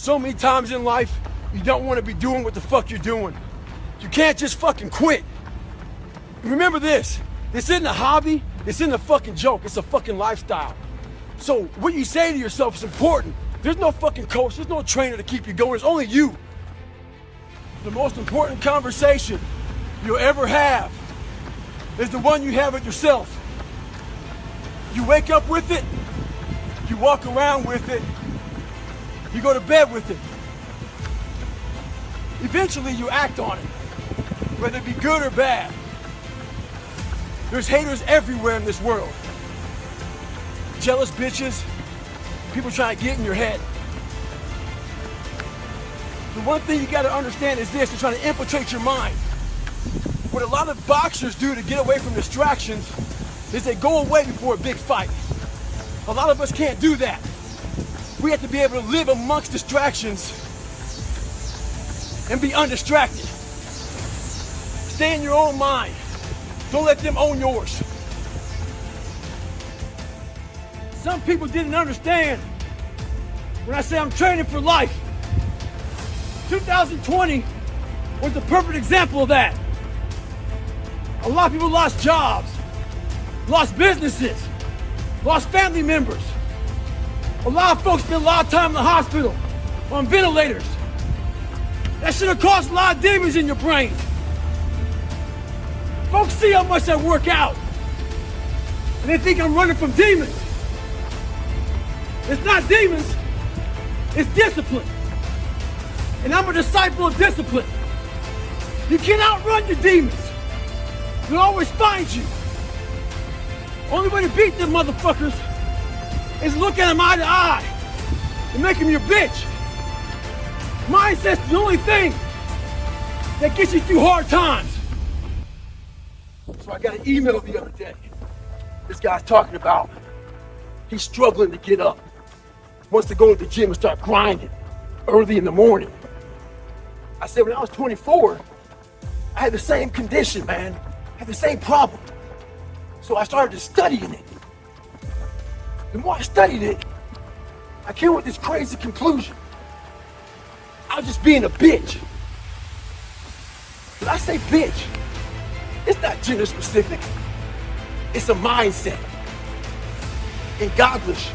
So many times in life, you don't want to be doing what the fuck you're doing. You can't just fucking quit. Remember this isn't a hobby, this isn't a fucking joke, it's a fucking lifestyle. So what you say to yourself is important. There's no fucking coach, there's no trainer to keep you going, it's only you. The most important conversation you'll ever have is the one you have with yourself. You wake up with it, you walk around with it, you go to bed with it. Eventually you act on it, whether it be good or bad. There's haters everywhere in this world. Jealous bitches, people trying to get in your head. The one thing you gotta understand is this, they're trying to infiltrate your mind. What a lot of boxers do to get away from distractions is they go away before a big fight. A lot of us can't do that. We have to be able to live amongst distractions and be undistracted. Stay in your own mind. Don't let them own yours. Some people didn't understand when I say I'm training for life. 2020 was the perfect example of that. A lot of people lost jobs, lost businesses, lost family members. A lot of folks spent a lot of time in the hospital on ventilators. That should have caused a lot of demons in your brain. Folks see how much I work out, and they think I'm running from demons. It's not demons, it's discipline. And I'm a disciple of discipline. You can't outrun your demons. They'll always find you. Only way to beat them motherfuckers is look at them eye to eye and make them your bitch. Mindset's the only thing that gets you through hard times. So I got an email the other day. This guy's talking about he's struggling to get up. Wants to go to the gym and start grinding early in the morning. I said, when I was 24, I had the same condition, man. I had the same problem. So I started studying it. The more I studied it, I came with this crazy conclusion. I was just being a bitch. When I say bitch, it's not gender specific. It's a mindset. In Goggins,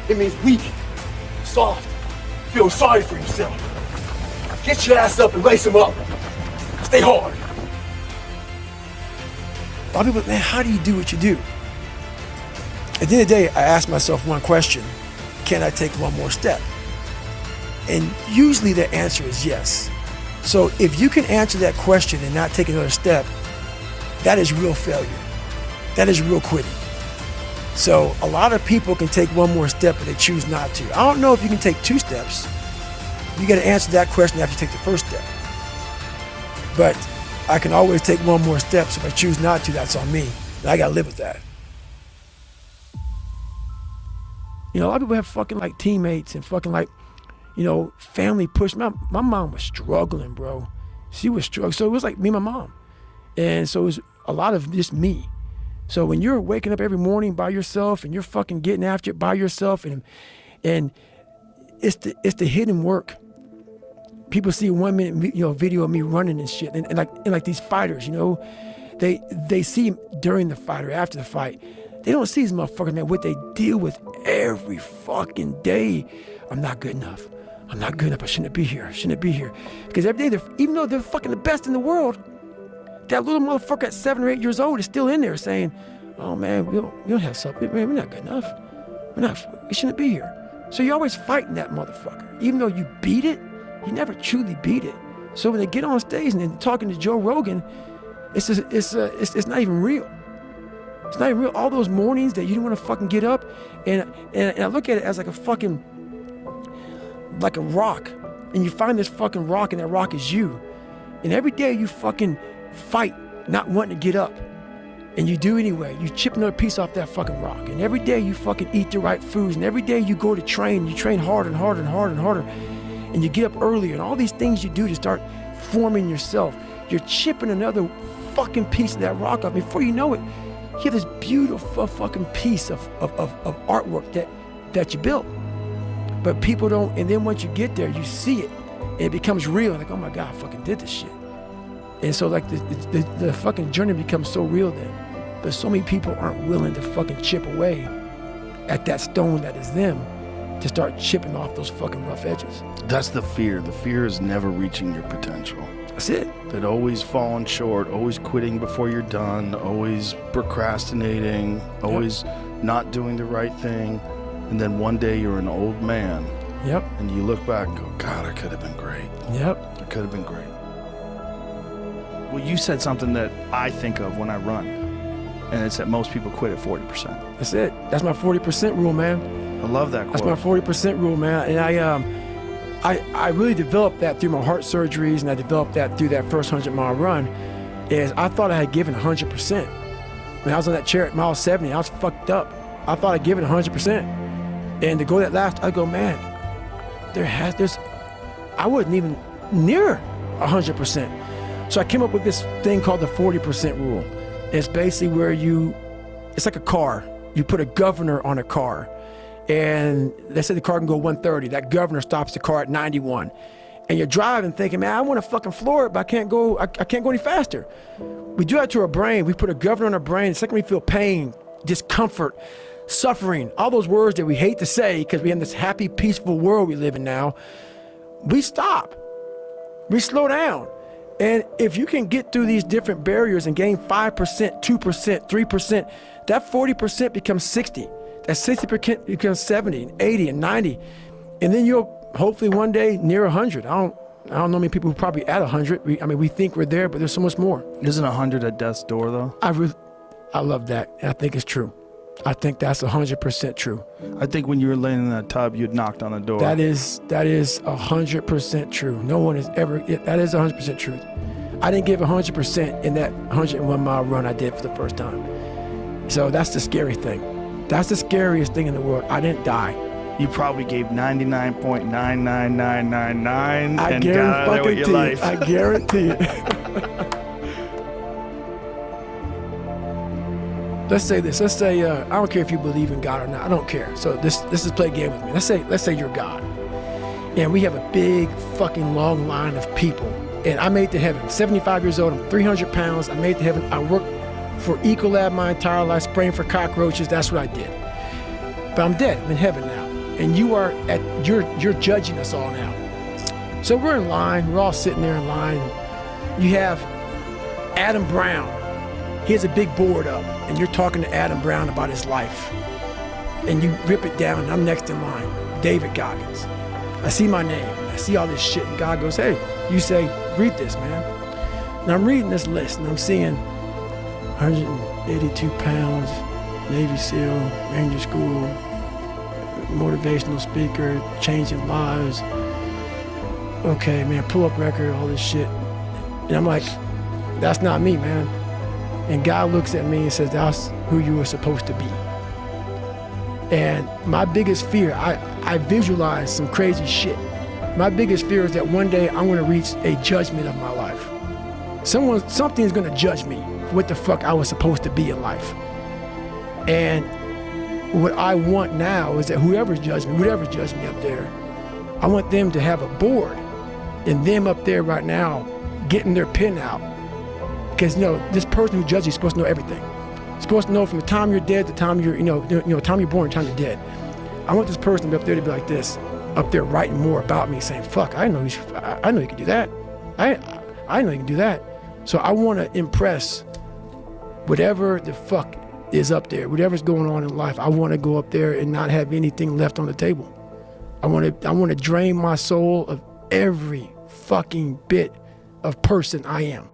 it means weak, soft, feel sorry for yourself. Get your ass up and lace them up. Stay hard. A lot of people, man, how do you do what you do? At the end of the day, I ask myself one question: can I take one more step? And usually the answer is yes. So if you can answer that question and not take another step, that is real failure. That is real quitting. So a lot of people can take one more step, but they choose not to. I don't know if you can take 2 steps. You got to answer that question after you take the first step. But I can always take one more step, so if I choose not to, that's on me. And I got to live with that. You know, a lot of people have fucking like teammates and fucking like, you know, family push. My mom was struggling, bro. She was struggling. So it was like me and my mom. And so it was a lot of just me. So when you're waking up every morning by yourself and you're fucking getting after it by yourself, and it's the hidden work. People see 1 minute, you know, video of me running and shit, and like these fighters, you know, they see during the fight or after the fight. They don't see these motherfuckers, man, what they deal with every fucking day. I'm not good enough. I'm not good enough. I shouldn't be here. Shouldn't be here. Because every day, even though they're fucking the best in the world, that little motherfucker at 7 or 8 years old is still in there saying, "Oh man, we don't have something. Man, we're not good enough. We shouldn't be here." So you're always fighting that motherfucker. Even though you beat it, you never truly beat it. So when they get on stage and they're talking to Joe Rogan, it's not even real. It's not even real. All those mornings that you didn't want to fucking get up, and I look at it as like a fucking, like a rock, and you find this fucking rock, and that rock is you. And every day you fucking fight not wanting to get up, and you do anyway. You chip another piece off that fucking rock, and every day you fucking eat the right foods, and every day you go to train, you train harder and harder and harder and harder, and you get up earlier, and all these things you do to start forming yourself. You're chipping another fucking piece of that rock off. Before you know it, you have this beautiful fucking piece of artwork that you built. But people don't, and then once you get there, you see it, and it becomes real. Like, oh my God, I fucking did this shit. And so like the fucking journey becomes so real then. But so many people aren't willing to fucking chip away at that stone that is them to start chipping off those fucking rough edges. That's the fear. The fear is never reaching your potential. That's it. That always falling short, always quitting before you're done, always procrastinating, always not doing the right thing. And then one day you're an old man. Yep. And you look back and go, God, I could have been great. Yep. I could have been great. Well, you said something that I think of when I run, and it's that most people quit at 40%. That's it. That's my 40% rule, man. I love that quote. That's my 40% rule, man. And I really developed that through my heart surgeries, and I developed that through that first 100-mile run, is I thought I had given 100%. When I was on that chair at mile 70, I was fucked up. I thought I'd given 100%. And to go that last, I go, man, I wasn't even near 100%. So I came up with this thing called the 40% rule. It's basically where it's like a car. You put a governor on a car, and let's say the car can go 130. That governor stops the car at 91. And you're driving thinking, man, I want to fucking floor it, but I can't go any faster. We do that to our brain. We put a governor on our brain. The second we feel pain, discomfort, suffering, all those words that we hate to say because we're in this happy, peaceful world we live in now, we stop. We slow down. And if you can get through these different barriers and gain 5%, 2%, 3%, that 40% becomes 60. That 60% becomes 70 and 80 and 90. And then you'll hopefully one day near 100. I don't know many people who are probably at 100. We think we're there, but there's so much more. Isn't 100 at death's door, though? I love that. And I think it's true. I think that's 100% true. I think when you were laying in that tub, you'd knocked on the door. That is 100% true. No one has ever, that is 100% truth. I didn't give 100% in that 101-mile run I did for the first time. So that's the scary thing. That's the scariest thing in the world. I didn't die. You probably gave 99.99999 and got out of there with your life. I guarantee it. Let's say this. Let's say I don't care if you believe in God or not. I don't care. So this is play a game with me. Let's say you're God, and we have a big fucking long line of people, and I made it to heaven. 75 years old. I'm 300 pounds. I made it to heaven. I worked for Ecolab my entire life, spraying for cockroaches. That's what I did. But I'm dead. I'm in heaven now, and you're judging us all now. So we're in line. We're all sitting there in line. You have Adam Brown. He has a big board up, and you're talking to Adam Brown about his life. And you rip it down, and I'm next in line, David Goggins. I see my name, I see all this shit, and God goes, hey, you say, read this, man. And I'm reading this list, and I'm seeing 182 pounds, Navy SEAL, Ranger School, motivational speaker, changing lives. Okay, man, pull-up record, all this shit. And I'm like, that's not me, man. And God looks at me and says, that's who you were supposed to be. And my biggest fear, I visualize some crazy shit. My biggest fear is that one day I'm gonna reach a judgment of my life. Something's gonna judge me for what the fuck I was supposed to be in life. And what I want now is that whoever's judged me up there, I want them to have a board and them up there right now getting their pen out. Because this person who judges you is supposed to know everything. You're supposed to know from the time you're dead to the time time you're born, time you're dead. I want this person up there to be like this, up there writing more about me, saying, "Fuck, I know you can do that. I know you can do that." So I want to impress whatever the fuck is up there, whatever's going on in life. I want to go up there and not have anything left on the table. I want to drain my soul of every fucking bit of person I am.